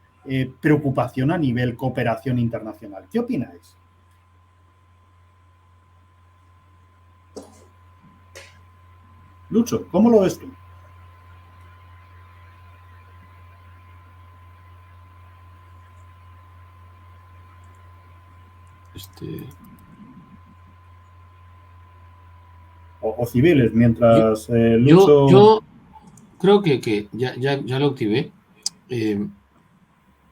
preocupación a nivel cooperación internacional? ¿Qué opináis? Lucho, ¿cómo lo ves tú? O civiles, mientras Lucho... Yo creo que ya lo activé.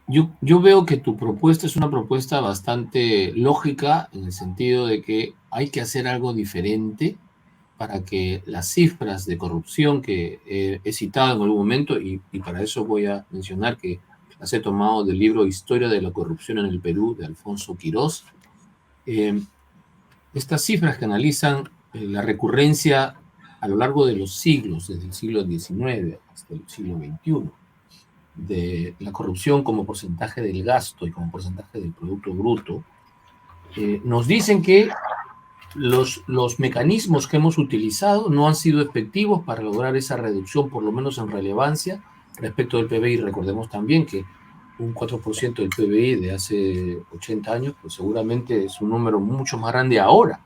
Yo veo que tu propuesta es una propuesta bastante lógica en el sentido de que hay que hacer algo diferente para que las cifras de corrupción que he citado en algún momento, y para eso voy a mencionar que las he tomado del libro Historia de la corrupción en el Perú, de Alfonso Quirós, estas cifras que analizan la recurrencia a lo largo de los siglos, desde el siglo XIX hasta el siglo XXI, de la corrupción como porcentaje del gasto y como porcentaje del Producto Bruto, nos dicen que los mecanismos que hemos utilizado no han sido efectivos para lograr esa reducción, por lo menos en relevancia, respecto del PBI. Recordemos también que un 4% del PBI de hace 80 años, pues seguramente es un número mucho más grande ahora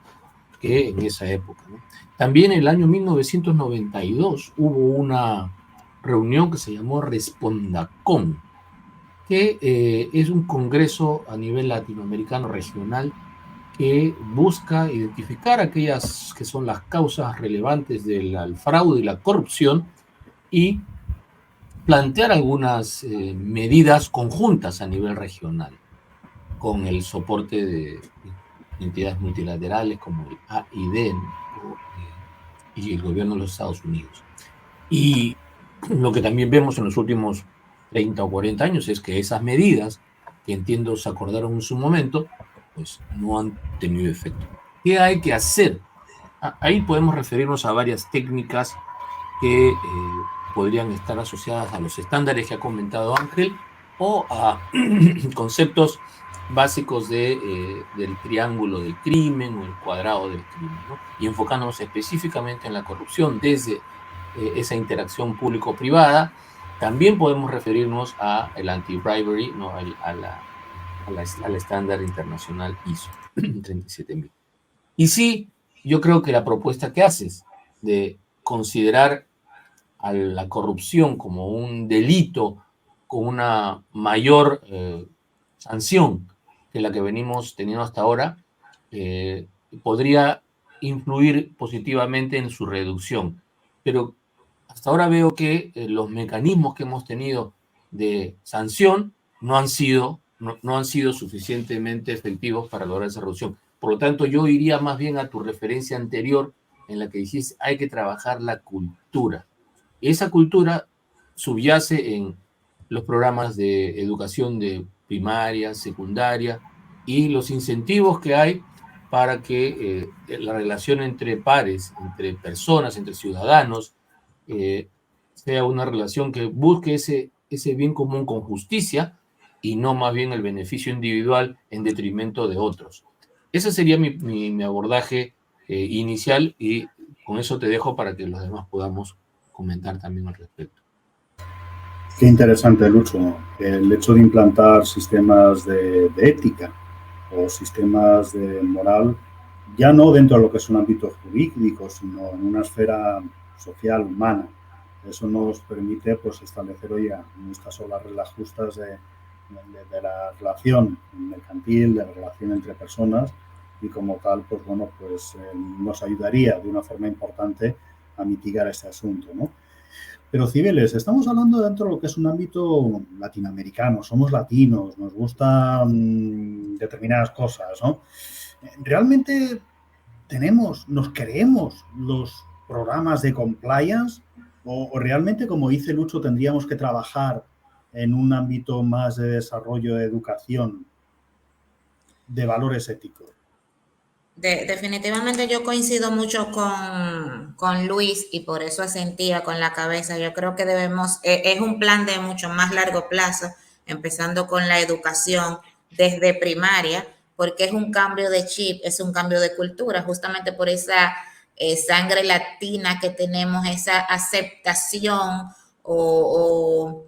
que en esa época, ¿no? También en el año 1992 hubo una reunión que se llamó Respondacom, que es un congreso a nivel latinoamericano regional que busca identificar aquellas que son las causas relevantes del fraude y la corrupción y plantear algunas medidas conjuntas a nivel regional, con el soporte de entidades multilaterales como el AID y el gobierno de los Estados Unidos. Y lo que también vemos en los últimos 30 o 40 años es que esas medidas, que entiendo se acordaron en su momento, pues no han tenido efecto. ¿Qué hay que hacer? Ahí podemos referirnos a varias técnicas que podrían estar asociadas a los estándares que ha comentado Ángel o a conceptos básicos del triángulo del crimen o el cuadrado del crimen, ¿no? Y enfocándonos específicamente en la corrupción desde esa interacción público-privada. También podemos referirnos al anti-bribery, ¿no? al estándar internacional ISO 37000. Y sí, yo creo que la propuesta que haces de considerar a la corrupción como un delito con una mayor sanción que la que venimos teniendo hasta ahora, podría influir positivamente en su reducción. Pero hasta ahora veo que los mecanismos que hemos tenido de sanción no han sido suficientemente efectivos para lograr esa reducción. Por lo tanto, yo iría más bien a tu referencia anterior en la que dijiste hay que trabajar la cultura. Esa cultura subyace en los programas de educación de primaria, secundaria y los incentivos que hay para que la relación entre pares, entre personas, entre ciudadanos, sea una relación que busque ese bien común con justicia y no más bien el beneficio individual en detrimento de otros. Ese sería mi abordaje inicial y con eso te dejo para que los demás podamos comentar también al respecto. Qué interesante, Lucho, el hecho de implantar sistemas de ética o sistemas de moral, ya no dentro de lo que es un ámbito jurídico, sino en una esfera social, humana. Eso nos permite pues, establecer, oye, estas son las reglas justas de la relación mercantil, de la relación entre personas y como tal, pues bueno, pues nos ayudaría de una forma importante a mitigar este asunto, ¿no? Pero civiles, estamos hablando dentro de lo que es un ámbito latinoamericano, somos latinos, nos gustan determinadas cosas, ¿no? ¿Realmente nos creemos los programas de compliance o realmente, como dice Lucho, tendríamos que trabajar en un ámbito más de desarrollo de educación, de valores éticos? Definitivamente yo coincido mucho con Luis y por eso asentía con la cabeza. Yo creo que debemos, es un plan de mucho más largo plazo, empezando con la educación desde primaria, porque es un cambio de chip, es un cambio de cultura, justamente por esa sangre latina que tenemos, esa aceptación o,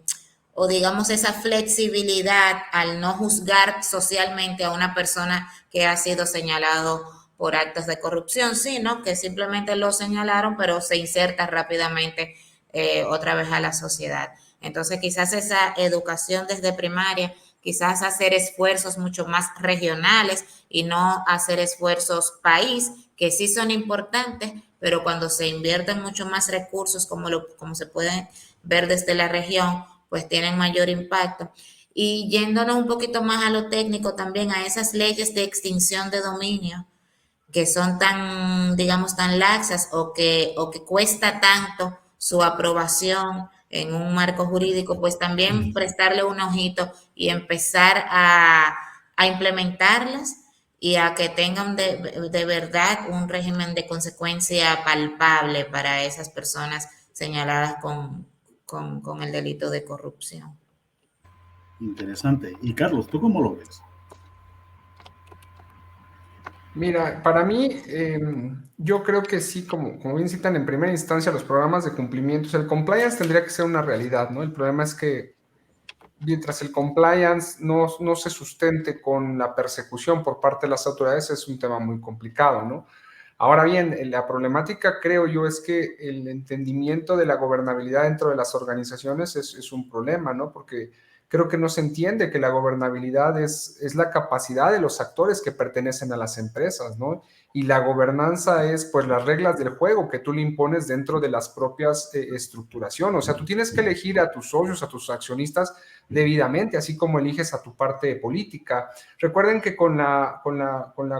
o digamos esa flexibilidad al no juzgar socialmente a una persona que ha sido señalado por actos de corrupción, sino que simplemente lo señalaron, pero se inserta rápidamente otra vez a la sociedad. Entonces, quizás esa educación desde primaria, quizás hacer esfuerzos mucho más regionales y no hacer esfuerzos país, que sí son importantes, pero cuando se invierten mucho más recursos, como se puede ver desde la región, pues tienen mayor impacto. Y yéndonos un poquito más a lo técnico también, a esas leyes de extinción de dominio, que son tan, digamos, tan laxas o que cuesta tanto su aprobación en un marco jurídico, pues también prestarle un ojito y empezar a implementarlas y a que tengan de verdad un régimen de consecuencia palpable para esas personas señaladas con el delito de corrupción. Interesante. Y Carlos, ¿tú cómo lo ves? Mira, para mí, yo creo que sí, como bien citan en primera instancia los programas de cumplimientos, el compliance tendría que ser una realidad, ¿no? El problema es que mientras el compliance no se sustente con la persecución por parte de las autoridades, es un tema muy complicado, ¿no? Ahora bien, la problemática, creo yo, es que el entendimiento de la gobernabilidad dentro de las organizaciones es un problema, ¿no? Porque creo que no se entiende que la gobernabilidad es la capacidad de los actores que pertenecen a las empresas, ¿no? Y la gobernanza es, pues, las reglas del juego que tú le impones dentro de las propias estructuraciones. O sea, tú tienes que elegir a tus socios, a tus accionistas debidamente, así como eliges a tu parte política. Recuerden que con la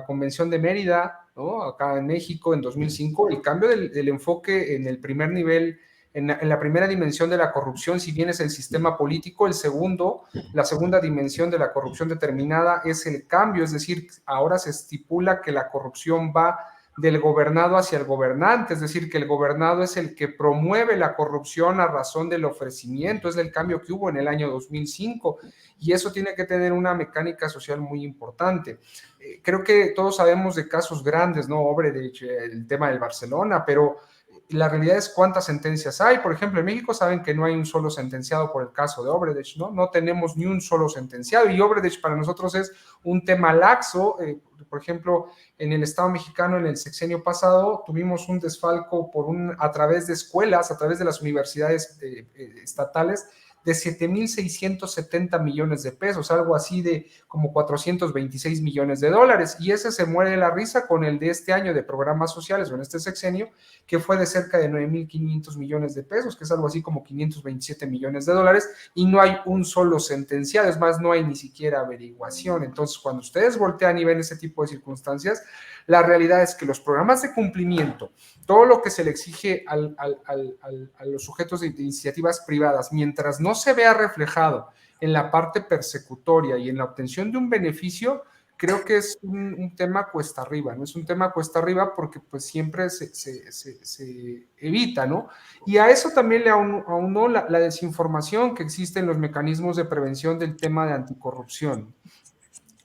Convención de Mérida, ¿no? Acá en México en 2005, el cambio del enfoque en el primer nivel, en la primera dimensión de la corrupción, si bien es el sistema político, la segunda dimensión de la corrupción determinada es el cambio, es decir, ahora se estipula que la corrupción va del gobernado hacia el gobernante, es decir, que el gobernado es el que promueve la corrupción a razón del ofrecimiento, es el cambio que hubo en el año 2005, y eso tiene que tener una mecánica social muy importante. Creo que todos sabemos de casos grandes, ¿no? Obredech, el tema del Barcelona, pero la realidad es cuántas sentencias hay. Por ejemplo, en México saben que no hay un solo sentenciado por el caso de Obredech, ¿no? No tenemos ni un solo sentenciado, y Obredech para nosotros es un tema laxo. Por ejemplo, en el Estado mexicano, en el sexenio pasado, tuvimos un desfalco a través de escuelas, a través de las universidades estatales, de 7,670 millones de pesos, algo así de como 426 millones de dólares, y ese se muere de la risa con el de este año de programas sociales, o en este sexenio, que fue de cerca de 9,500 millones de pesos, que es algo así como 527 millones de dólares, y no hay un solo sentenciado, es más, no hay ni siquiera averiguación. Entonces, cuando ustedes voltean y ven ese tipo de circunstancias, la realidad es que los programas de cumplimiento, todo lo que se le exige a los sujetos de iniciativas privadas, mientras no se vea reflejado en la parte persecutoria y en la obtención de un beneficio, creo que es un tema cuesta arriba, ¿no? Es un tema cuesta arriba porque pues siempre se evita, ¿no? Y a eso también le aunó la desinformación que existe en los mecanismos de prevención del tema de anticorrupción.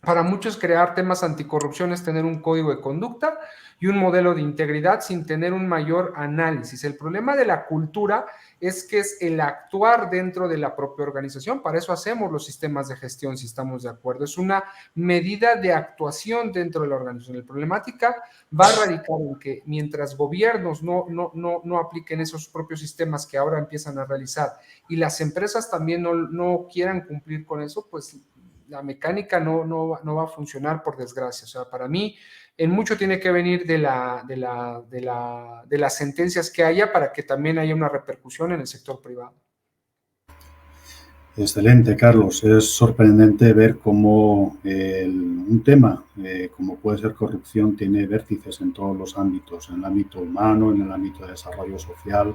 Para muchos, crear temas anticorrupción es tener un código de conducta y un modelo de integridad sin tener un mayor análisis. El problema de la cultura es que es el actuar dentro de la propia organización. Para eso hacemos los sistemas de gestión, si estamos de acuerdo. Es una medida de actuación dentro de la organización. La problemática va a radicar en que mientras gobiernos no apliquen esos propios sistemas que ahora empiezan a realizar y las empresas también no quieran cumplir con eso, pues la mecánica no va a funcionar, por desgracia. O sea, para mí, en mucho tiene que venir de las sentencias que haya para que también haya una repercusión en el sector privado. Excelente, Carlos. Es sorprendente ver cómo un tema como puede ser corrupción tiene vértices en todos los ámbitos, en el ámbito humano, en el ámbito de desarrollo social,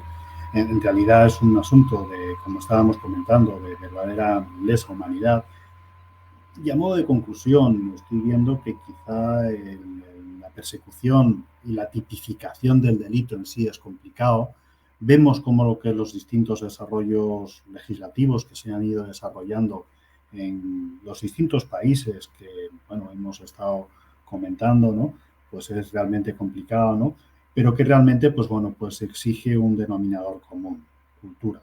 En realidad es un asunto de, como estábamos comentando, de verdadera lesa humanidad. Y a modo de conclusión, estoy viendo que quizá la persecución y la tipificación del delito en sí es complicado. Vemos cómo lo que los distintos desarrollos legislativos que se han ido desarrollando en los distintos países que, bueno, hemos estado comentando, ¿no? Pues es realmente complicado, ¿no? Pero que realmente, pues bueno, pues exige un denominador común, cultura.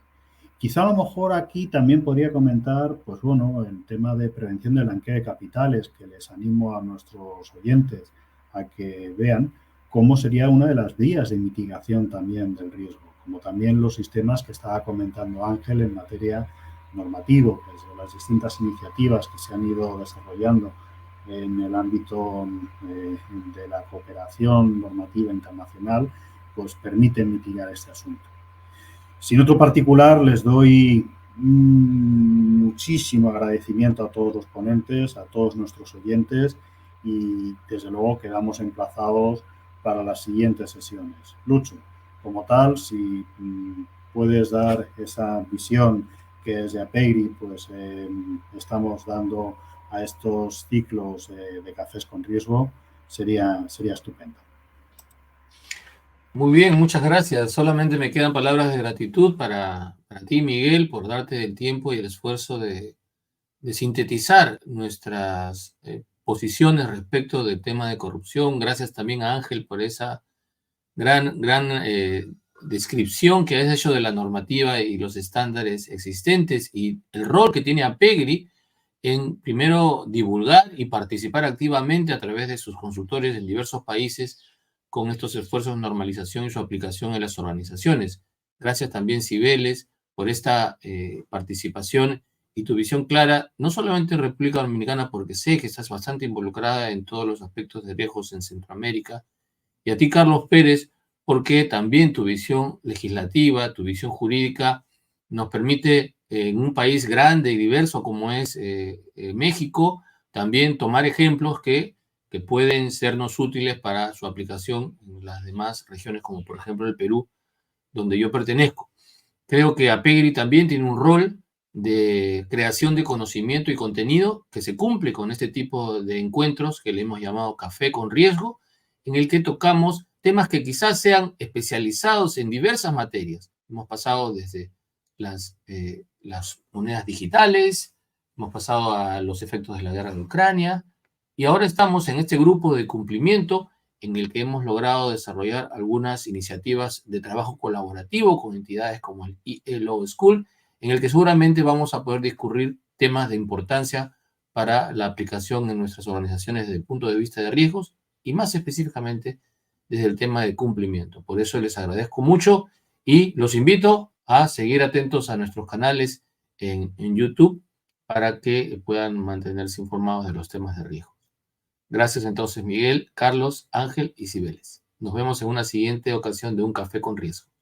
Quizá a lo mejor aquí también podría comentar, pues bueno, el tema de prevención del blanqueo de capitales, que les animo a nuestros oyentes a que vean cómo sería una de las vías de mitigación también del riesgo, como también los sistemas que estaba comentando Ángel en materia normativo, desde las distintas iniciativas que se han ido desarrollando en el ámbito de la cooperación normativa internacional, pues permiten mitigar este asunto. Sin otro particular, les doy muchísimo agradecimiento a todos los ponentes, a todos nuestros oyentes y desde luego quedamos emplazados para las siguientes sesiones. Lucho, como tal, si puedes dar esa visión que desde APEGRI pues, estamos dando a estos ciclos de cafés con riesgo, sería estupendo. Muy bien, muchas gracias. Solamente me quedan palabras de gratitud para ti, Miguel, por darte el tiempo y el esfuerzo de sintetizar nuestras posiciones respecto del tema de corrupción. Gracias también a Ángel por esa gran descripción que has hecho de la normativa y los estándares existentes y el rol que tiene APEGRI en, primero, divulgar y participar activamente a través de sus consultores en diversos países con estos esfuerzos de normalización y su aplicación en las organizaciones. Gracias también, Cibeles, por esta participación y tu visión clara, no solamente en República Dominicana, porque sé que estás bastante involucrada en todos los aspectos de riesgos en Centroamérica, y a ti, Carlos Pérez, porque también tu visión legislativa, tu visión jurídica, nos permite, en un país grande y diverso como es México, también tomar ejemplos que pueden sernos útiles para su aplicación en las demás regiones, como por ejemplo el Perú, donde yo pertenezco. Creo que APEGRI también tiene un rol de creación de conocimiento y contenido que se cumple con este tipo de encuentros que le hemos llamado Café con Riesgo, en el que tocamos temas que quizás sean especializados en diversas materias. Hemos pasado desde las monedas digitales, hemos pasado a los efectos de la guerra de Ucrania, y ahora estamos en este grupo de cumplimiento en el que hemos logrado desarrollar algunas iniciativas de trabajo colaborativo con entidades como el ILO School, en el que seguramente vamos a poder discurrir temas de importancia para la aplicación en nuestras organizaciones desde el punto de vista de riesgos y más específicamente desde el tema de cumplimiento. Por eso les agradezco mucho y los invito a seguir atentos a nuestros canales en YouTube para que puedan mantenerse informados de los temas de riesgo. Gracias entonces, Miguel, Carlos, Ángel y Cibeles. Nos vemos en una siguiente ocasión de Un Café con Riesgo.